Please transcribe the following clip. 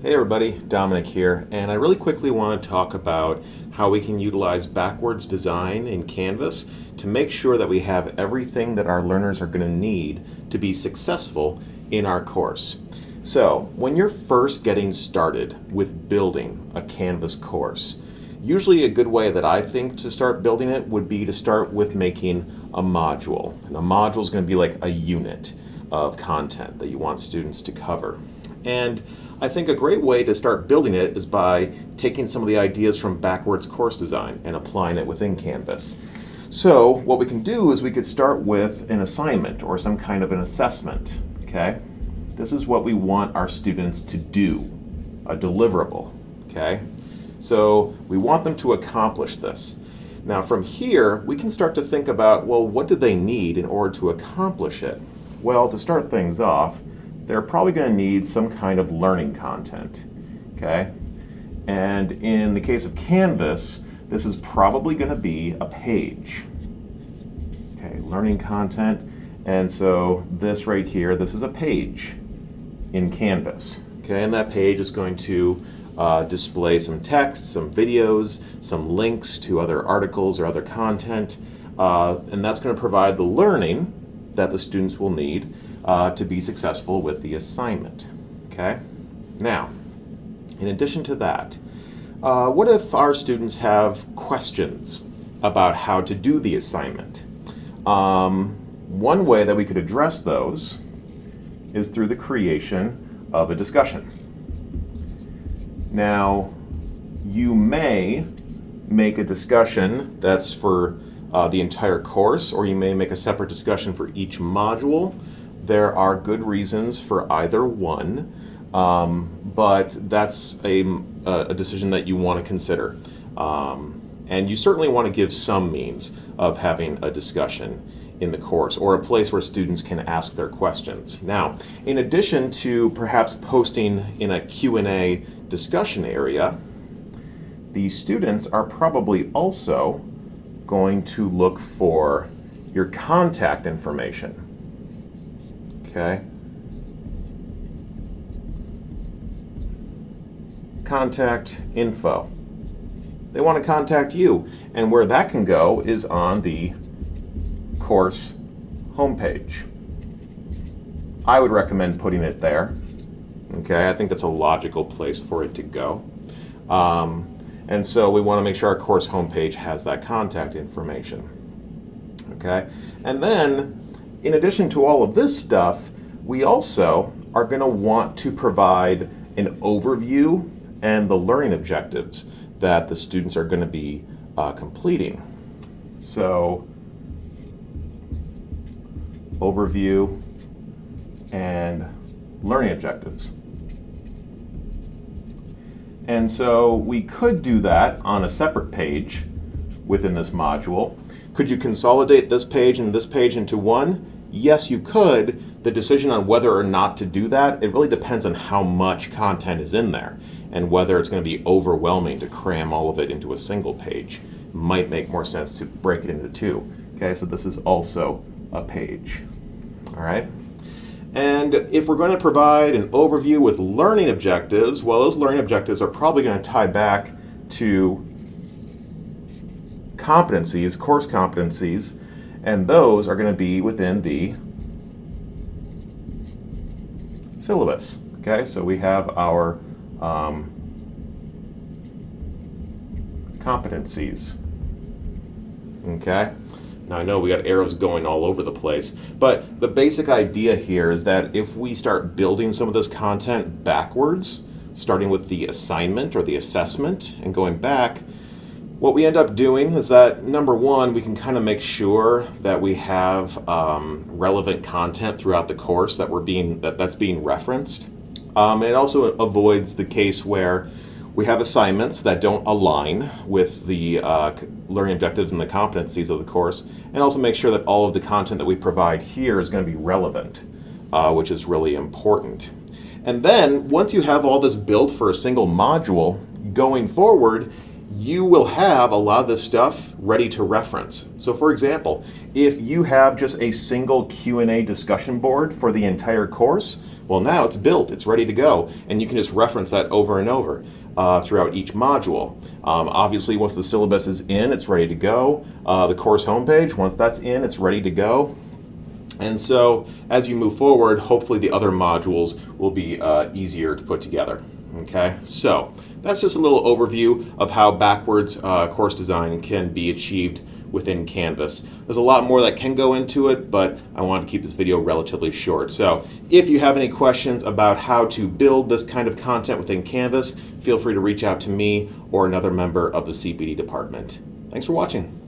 Hey everybody, Dominic here, and I really quickly want to talk about how we can utilize backwards design in Canvas to make sure that we have everything that our learners are going to need to be successful in our course. So, when you're first getting started with building a Canvas course, usually a good way that I think to start building it would be to start with making a module. And a module is going to be like a unit of content that you want students to cover. And I think a great way to start building it is by taking some of the ideas from backwards course design and applying it within Canvas. So what we can do is we could start with an assignment or some kind of an assessment, okay? This is what we want our students to do, a deliverable, okay? So we want them to accomplish this. Now from here, we can start to think about, well, what do they need in order to accomplish it? Well, to start things off, they're probably going to need some kind of learning content, okay? And in the case of Canvas, this is probably going to be a page, okay? Learning content, and so this right here, this is a page in Canvas, okay? And that page is going to display some text, some videos, some links to other articles or other content, and that's going to provide the learning that the students will need to be successful with the assignment, okay? Now, in addition to that, what if our students have questions about how to do the assignment? One way that we could address those is through the creation of a discussion. Now, you may make a discussion that's for the entire course, or you may make a separate discussion for each module. There are good reasons for either one, but that's a decision that you want to consider. And you certainly want to give some means of having a discussion in the course, or a place where students can ask their questions. Now, in addition to perhaps posting in a Q&A discussion area, the students are probably also going to look for your contact information. Okay. Contact info. They want to contact you, and where that can go is on the course homepage. I would recommend putting it there. Okay, I think that's a logical place for it to go. And so we want to make sure our course homepage has that contact information. Okay, and then in addition to all of this stuff, we also are going to want to provide an overview and the learning objectives that the students are going to be completing. So, overview and learning objectives. And so we could do that on a separate page within this module. Could you consolidate this page and this page into one? Yes, you could. The decision on whether or not to do that, it really depends on how much content is in there and whether it's going to be overwhelming to cram all of it into a single page. It might make more sense to break it into two. Okay, so this is also a page. All right. And if we're going to provide an overview with learning objectives, well, those learning objectives are probably going to tie back to competencies, course competencies, and those are going to be within the syllabus. Okay, so we have our competencies. Okay, now I know we got arrows going all over the place, but the basic idea here is that if we start building some of this content backwards, starting with the assignment or the assessment and going back, what we end up doing is that, number one, we can kind of make sure that we have relevant content throughout the course that's being referenced. It also avoids the case where we have assignments that don't align with the learning objectives and the competencies of the course, and also make sure that all of the content that we provide here is going to be relevant, which is really important. And then, once you have all this built for a single module, going forward, you will have a lot of this stuff ready to reference. So for example, if you have just a single Q&A discussion board for the entire course, Well, now it's built, it's ready to go, and you can just reference that over and over throughout each module. Obviously, once the syllabus is in, it's ready to go. The course homepage, once that's in, it's ready to go. And so as you move forward, hopefully the other modules will be easier to put together. Okay, so that's just a little overview of how backwards course design can be achieved within Canvas. There's a lot more that can go into it, but I wanted to keep this video relatively short. So if you have any questions about how to build this kind of content within Canvas, feel free to reach out to me or another member of the CPD department. Thanks for watching.